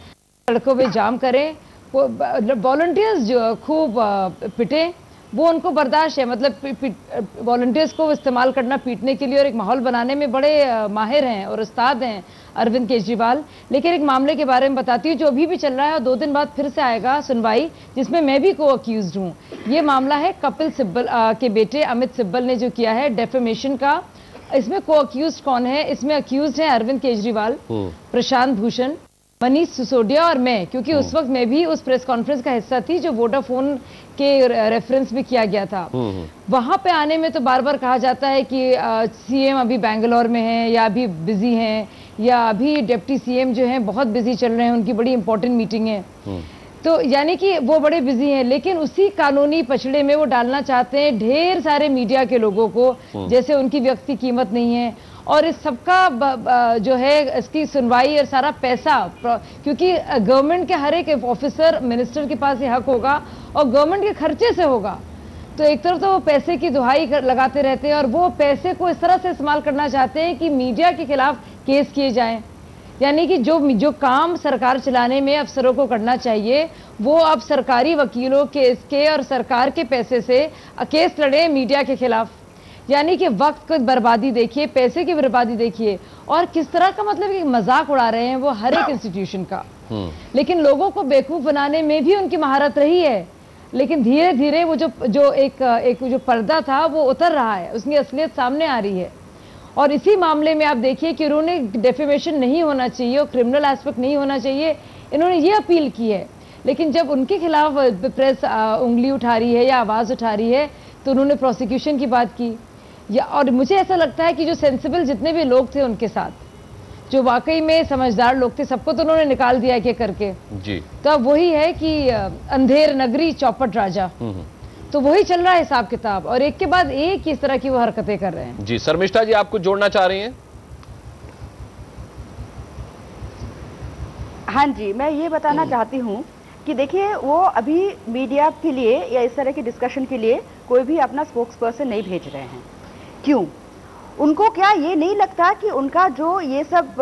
सड़कों पे जाम करें, वॉलंटियर्स जो खूब पिटे, वो उनको बर्दाश्त है। मतलब वॉलंटियर्स को इस्तेमाल करना पीटने के लिए और एक माहौल बनाने में बड़े माहिर हैं और उस्ताद हैं अरविंद केजरीवाल। लेकिन एक मामले के बारे में बताती हूँ जो अभी भी चल रहा है और 2 दिन बाद फिर से आएगा सुनवाई, जिसमें मैं भी को अक्यूज्ड हूँ। ये मामला है कपिल सिब्बल के बेटे अमित सिब्बल ने जो किया है डेफेमेशन का। इसमें को अक्यूज्ड कौन है? इसमें अक्यूज्ड है अरविंद केजरीवाल, प्रशांत भूषण, मनीष सिसोदिया और मैं, क्योंकि उस वक्त मैं भी उस प्रेस कॉन्फ्रेंस का हिस्सा थी जो वोडाफोन के रेफरेंस में किया गया था। वहां पे आने में तो बार बार कहा जाता है कि सीएम अभी बेंगलोर में हैं या अभी बिजी हैं, या अभी डिप्टी सीएम जो हैं बहुत बिजी चल रहे हैं, उनकी बड़ी इंपॉर्टेंट मीटिंग है। तो यानी कि वो बड़े बिजी हैं, लेकिन उसी कानूनी पछड़े में वो डालना चाहते हैं ढेर सारे मीडिया के लोगों को, जैसे उनकी व्यक्ति कीमत नहीं है। और इस सबका जो है इसकी सुनवाई और सारा पैसा, क्योंकि गवर्नमेंट के हर एक ऑफिसर मिनिस्टर के पास ये हक होगा और गवर्नमेंट के खर्चे से होगा। तो एक तरफ तो वो पैसे की दुहाई लगाते रहते हैं और वो पैसे को इस तरह से इस्तेमाल करना चाहते हैं कि मीडिया के खिलाफ केस किए जाएं। यानी कि जो काम सरकार चलाने में अफसरों को करना चाहिए वो अब सरकारी वकीलों के इसके और सरकार के पैसे से केस लड़े मीडिया के खिलाफ। यानी कि वक्त की बर्बादी देखिए, पैसे की बर्बादी देखिए, और किस तरह का मतलब कि मजाक उड़ा रहे हैं वो हर एक इंस्टीट्यूशन का। लेकिन लोगों को बेवकूफ बनाने में भी उनकी महारत रही है। लेकिन धीरे धीरे वो जो एक जो पर्दा था वो उतर रहा है, उसकी असलियत सामने आ रही है। और इसी मामले में आप देखिए कि उन्होंने डेफेमेशन नहीं होना चाहिए और क्रिमिनल एस्पेक्ट नहीं होना चाहिए, इन्होंने ये अपील की है। लेकिन जब उनके खिलाफ प्रेस उंगली उठा रही है या आवाज़ उठा रही है तो उन्होंने प्रोसिक्यूशन की बात की। और मुझे ऐसा लगता है कि जो सेंसिबल जितने भी लोग थे उनके साथ, जो वाकई में समझदार लोग थे, सबको तो उन्होंने निकाल दिया एक करके जी। तो अब वही है कि अंधेर नगरी चौपट राजा, तो वही चल रहा है हिसाब किताब, और एक के बाद एक इस तरह की वो हरकतें कर रहे हैं। जी शर्मिष्ठा जी, आप कुछ जोड़ना चाह रही हैं? हाँ जी, मैं ये बताना चाहती हूँ कि देखिए, वो अभी मीडिया के लिए या इस तरह के डिस्कशन के लिए कोई भी अपना स्पोक्स पर्सन नहीं भेज रहे हैं। क्यों? उनको क्या ये नहीं लगता कि उनका जो ये सब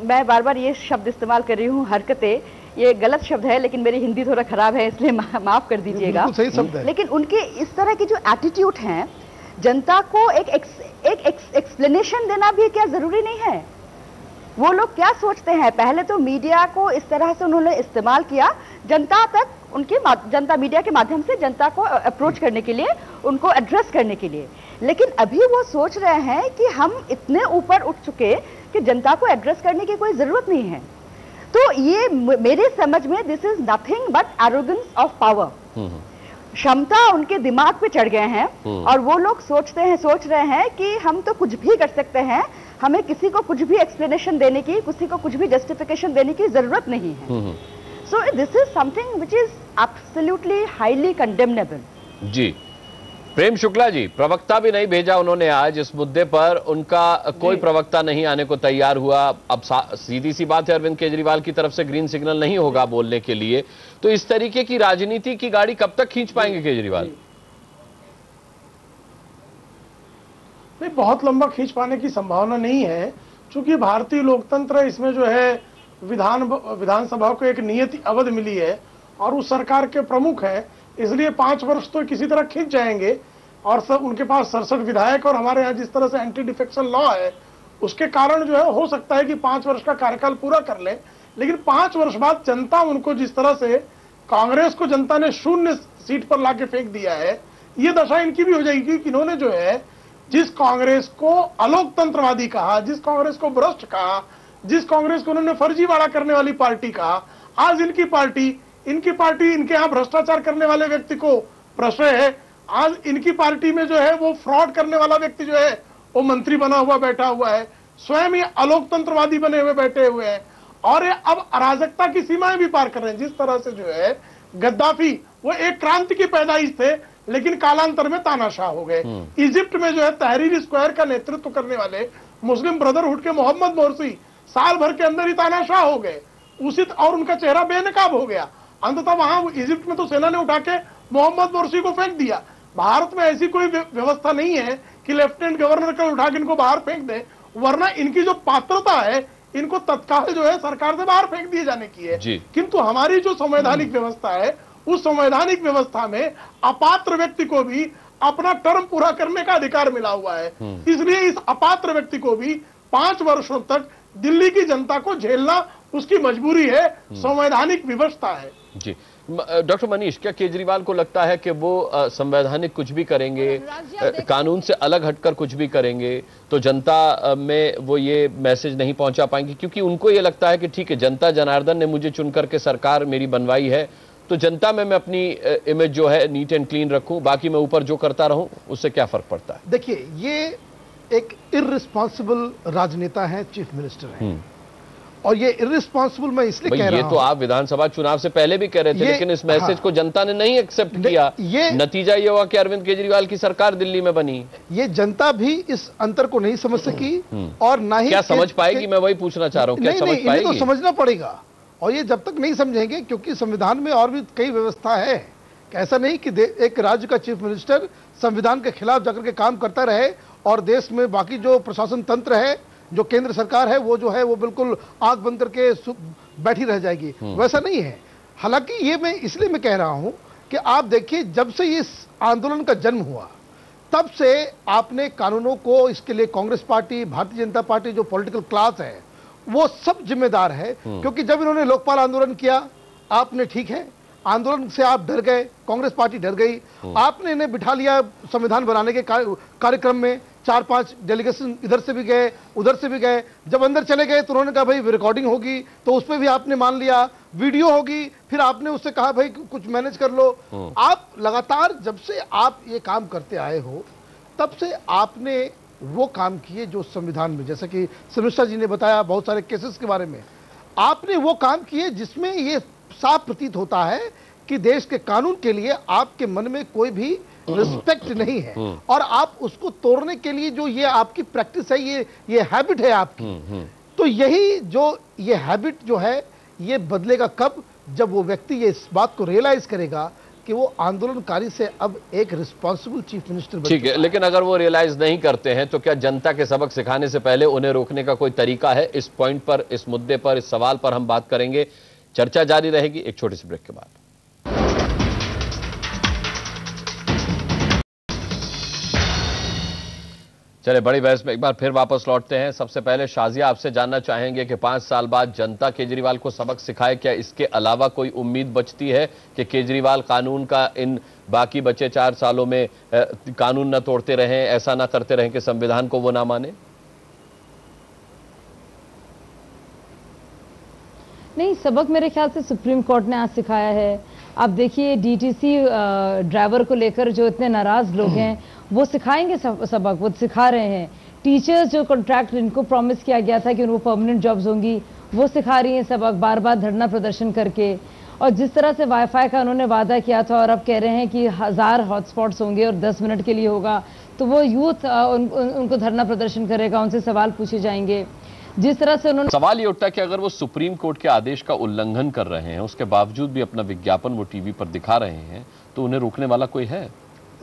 मैं बार बार ये शब्द इस्तेमाल कर रही हूँ, हरकतें, ये गलत शब्द है लेकिन मेरी हिंदी थोड़ा खराब है इसलिए माफ कर दीजिएगा, सही शब्द है। लेकिन उनके इस तरह की जो एटीट्यूड हैं, जनता को एक एक्सप्लेनेशन देना भी क्या जरूरी नहीं है? वो लोग क्या सोचते हैं? पहले तो मीडिया को इस तरह से उन्होंने इस्तेमाल किया जनता तक, उनके जनता मीडिया के माध्यम से जनता को अप्रोच करने के लिए, उनको एड्रेस करने के लिए। लेकिन अभी वो सोच रहे हैं कि हम इतने ऊपर उठ चुके कि जनता को एड्रेस करने की कोई जरूरत नहीं है। तो ये मेरे समझ में this is nothing but arrogance of power. क्षमता उनके दिमाग पे चढ़ गए हैं और वो लोग सोच रहे हैं कि हम तो कुछ भी कर सकते हैं, हमें किसी को कुछ भी एक्सप्लेनेशन देने की, किसी को कुछ भी जस्टिफिकेशन देने की जरूरत नहीं है। So this is something which is absolutely highly condemnable. जी प्रेम शुक्ला जी, प्रवक्ता भी नहीं भेजा उन्होंने आज इस मुद्दे पर, उनका कोई प्रवक्ता नहीं आने को तैयार हुआ। अब सीधी सी बात है, अरविंद केजरीवाल की तरफ से ग्रीन सिग्नल नहीं होगा बोलने के लिए, तो इस तरीके की राजनीति की गाड़ी कब तक खींच पाएंगे केजरीवाल? नहीं, बहुत लंबा खींच पाने की संभावना नहीं है, क्योंकि भारतीय लोकतंत्र इसमें जो है विधानसभा को एक नियति अवधि मिली है और उस सरकार के प्रमुख है, इसलिए 5 वर्ष तो किसी तरह खींच जाएंगे। और सब उनके पास 67 विधायक और हमारे यहाँ जिस तरह से एंटी डिफेक्शन लॉ है, उसके कारण जो है हो सकता है कि 5 वर्ष का कार्यकाल पूरा कर ले। लेकिन 5 वर्ष बाद जनता उनको जिस तरह से, कांग्रेस को जनता ने 0 सीट पर लाके फेंक दिया है, ये दशा इनकी भी हो जाएगी। क्योंकि इन्होंने जो है जिस कांग्रेस को अलोकतंत्रवादी कहा, जिस कांग्रेस को भ्रष्ट कहा, जिस कांग्रेस को उन्होंने फर्जीवाड़ा करने वाली पार्टी कहा, आज इनकी पार्टी इनके यहाँ भ्रष्टाचार करने वाले व्यक्ति को प्रश्रय है। आज इनकी पार्टी में जो है वो फ्रॉड करने वाला व्यक्ति जो है वो मंत्री बना हुआ बैठा हुआ है, स्वयं ये अलोकतंत्रवादी बने हुए बैठे हुए हैं, और ये अब अराजकता की सीमाएं भी पार कर रहे हैं। जिस तरह से जो है गद्दाफी, वो एक क्रांति की पैदाइश थे लेकिन कालांतर में तानाशाह हो गए। इजिप्ट में जो है तहरीर स्क्वायर का नेतृत्व करने वाले मुस्लिम ब्रदरहुड के मोहम्मद मोरसी साल भर के अंदर ही तानाशाह हो गए, और उनका चेहरा बेनकाब हो गया। अंततः वहां इजिप्ट में तो सेना ने उठा के मोहम्मद मोरसी को फेंक दिया। भारत में ऐसी कोई व्यवस्था नहीं है कि लेफ्टिनेंट गवर्नर को उठा के इनको बाहर फेंक दे, वरना इनकी जो पात्रता है, इनको तत्काल जो है सरकार से बाहर फेंक दिए जाने की है। किंतु हमारी जो संवैधानिक व्यवस्था है, उस संवैधानिक व्यवस्था में अपात्र व्यक्ति को भी अपना टर्म पूरा करने का अधिकार मिला हुआ है। इसलिए इस अपात्र व्यक्ति को भी 5 वर्षों तक दिल्ली की जनता को झेलना उसकी मजबूरी है, संवैधानिक व्यवस्था है। जी डॉक्टर मनीष, क्या केजरीवाल को लगता है कि वो संवैधानिक कुछ भी करेंगे, कानून से अलग हटकर कुछ भी करेंगे तो जनता में वो ये मैसेज नहीं पहुंचा पाएंगे? क्योंकि उनको ये लगता है कि ठीक है, जनता जनार्दन ने मुझे चुन करके सरकार मेरी बनवाई है, तो जनता में मैं अपनी इमेज जो है नीट एंड क्लीन रखूं, बाकी मैं ऊपर जो करता रहूं उससे क्या फर्क पड़ता है? देखिए, ये एक इर्रिस्पॉन्सिबल राजनेता है, चीफ मिनिस्टर है, और ये इर्रिस्पॉन्सिबल मैं इसलिए कह रहा हूं। ये तो आप विधानसभा चुनाव से पहले भी कह रहे थे, लेकिन इस मैसेज को जनता ने नहीं एक्सेप्ट किया। नतीजा ये हुआ कि अरविंद केजरीवाल की सरकार दिल्ली में बनी। ये जनता भी इस अंतर को नहीं समझ सकी, और ना ही क्या समझ पाएगी, मैं वही पूछना चाह रहा हूं, क्या समझ पाएगी? तो समझना पड़ेगा, और ये जब तक नहीं समझेंगे, क्योंकि संविधान में और भी कई व्यवस्था है, ऐसा नहीं कि एक राज्य का चीफ मिनिस्टर संविधान के खिलाफ जाकर के काम करता रहे और देश में बाकी जो प्रशासन तंत्र है, जो केंद्र सरकार है, वो जो है वो बिल्कुल आंख बंद करके बैठी रह जाएगी। वैसा नहीं है। हालांकि ये मैं इसलिए मैं कह रहा हूं कि आप देखिए, जब से इस आंदोलन का जन्म हुआ तब से आपने कानूनों को, इसके लिए कांग्रेस पार्टी, भारतीय जनता पार्टी, जो पॉलिटिकल क्लास है, वो सब जिम्मेदार है। क्योंकि जब इन्होंने लोकपाल आंदोलन किया, आपने ठीक है आंदोलन से आप डर गए, कांग्रेस पार्टी डर गई, आपने इन्हें बिठा लिया संविधान बनाने के कार्यक्रम में। 4-5 डेलीगेशन इधर से भी गए, उधर से भी गए। जब अंदर चले गए तो उन्होंने कहा भाई रिकॉर्डिंग होगी, तो उस पर भी आपने मान लिया, वीडियो होगी, फिर आपने उससे कहा भाई कुछ मैनेज कर लो। आप लगातार जब से आप ये काम करते आए हो तब से आपने वो काम किए जो संविधान में, जैसे कि समीक्षा जी ने बताया बहुत सारे केसेस के बारे में, आपने वो काम किए जिसमें ये साफ प्रतीत होता है कि देश के कानून के लिए आपके मन में कोई भी रिस्पेक्ट नहीं है, और आप उसको तोड़ने के लिए जो ये आपकी प्रैक्टिस है, ये हैबिट है आपकी। तो यही जो ये हैबिट जो है ये बदलेगा कब? जब वो व्यक्ति ये इस बात को रियलाइज करेगा कि वो आंदोलनकारी से अब एक रिस्पॉन्सिबल चीफ मिनिस्टर बन ठीक है, लेकिन अगर वो रियलाइज नहीं करते हैं तो क्या जनता के सबक सिखाने से पहले उन्हें रोकने का कोई तरीका है? इस पॉइंट पर, इस मुद्दे पर, इस सवाल पर हम बात करेंगे। चर्चा जारी रहेगी एक छोटी सी ब्रेक के बाद। चले, बड़ी बहस में एक बार फिर वापस लौटते हैं। सबसे पहले शाजिया, आपसे जानना चाहेंगे कि 5 साल बाद जनता केजरीवाल को सबक सिखाए, क्या इसके अलावा कोई उम्मीद बचती है कि केजरीवाल कानून का इन बाकी बचे 4 सालों में कानून न तोड़ते रहें, ऐसा ना करते रहें कि संविधान को वो ना माने? नहीं, सबक मेरे ख्याल से सुप्रीम कोर्ट ने आज सिखाया है। आप देखिए डीटीसी ड्राइवर को लेकर जो इतने नाराज लोग हैं वो सिखाएंगे सबक, वो सिखा रहे हैं। टीचर्स जो कॉन्ट्रैक्ट इनको प्रॉमिस किया गया था कि उनको परमानेंट जॉब्स होंगी, वो सिखा रही हैं सबक, बार बार धरना प्रदर्शन करके। और जिस तरह से वाईफाई का उन्होंने वादा किया था और अब कह रहे हैं कि 1000 हॉटस्पॉट्स होंगे और 10 मिनट के लिए होगा, तो वो यूथ उनको धरना प्रदर्शन करेगा, उनसे सवाल पूछे जाएंगे। जिस तरह से उन्होंने, सवाल ये उठता है कि अगर वो सुप्रीम कोर्ट के आदेश का उल्लंघन कर रहे हैं, उसके बावजूद भी अपना विज्ञापन वो टीवी पर दिखा रहे हैं, तो उन्हें रोकने वाला कोई है?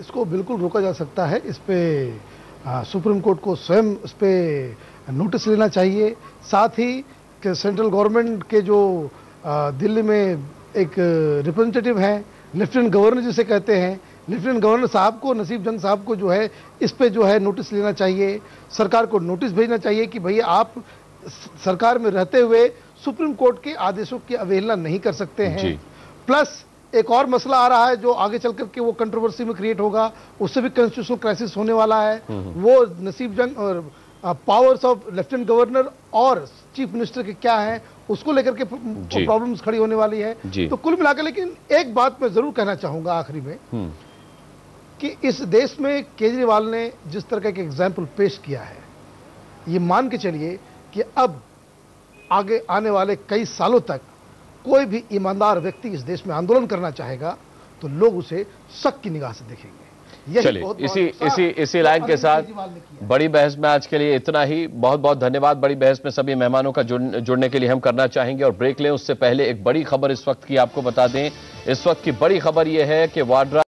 इसको बिल्कुल रोका जा सकता है। इस पे सुप्रीम कोर्ट को स्वयं इस पे नोटिस लेना चाहिए। साथ ही कि सेंट्रल गवर्नमेंट के जो दिल्ली में एक रिप्रेजेंटेटिव हैं, लेफ्टिनेंट गवर्नर जिसे कहते हैं, लेफ्टिनेंट गवर्नर साहब को, नसीब जंग साहब को जो है इस पे जो है नोटिस लेना चाहिए। सरकार को नोटिस भेजना चाहिए कि भैया आप सरकार में रहते हुए सुप्रीम कोर्ट के आदेशों की अवहेलना नहीं कर सकते हैं। प्लस एक और मसला आ रहा है जो आगे चल करके वो कंट्रोवर्सी में क्रिएट होगा, उससे भी कॉन्स्टिट्यूशनल क्राइसिस होने वाला है। वो नसीब जंग और पावर्स ऑफ लेफ्टिनेंट गवर्नर और चीफ मिनिस्टर के क्या है उसको लेकर के प्रॉब्लम्स खड़ी होने वाली है। तो कुल मिलाकर, लेकिन एक बात मैं जरूर कहना चाहूंगा आखिरी में कि इस देश में केजरीवाल ने जिस तरह का एक एग्जाम्पल पेश किया है, ये मान के चलिए कि अब आगे आने वाले कई सालों तक कोई भी ईमानदार व्यक्ति इस देश में आंदोलन करना चाहेगा तो लोग उसे शक की निगाह से देखेंगे। चलिए, इसी लाइन के साथ बड़ी बहस में आज के लिए इतना ही। बहुत बहुत धन्यवाद। बड़ी बहस में सभी मेहमानों का जुड़ने के लिए हम करना चाहेंगे और ब्रेक लें उससे पहले एक बड़ी खबर इस वक्त की आपको बता दें। इस वक्त की बड़ी खबर यह है कि वाड्रा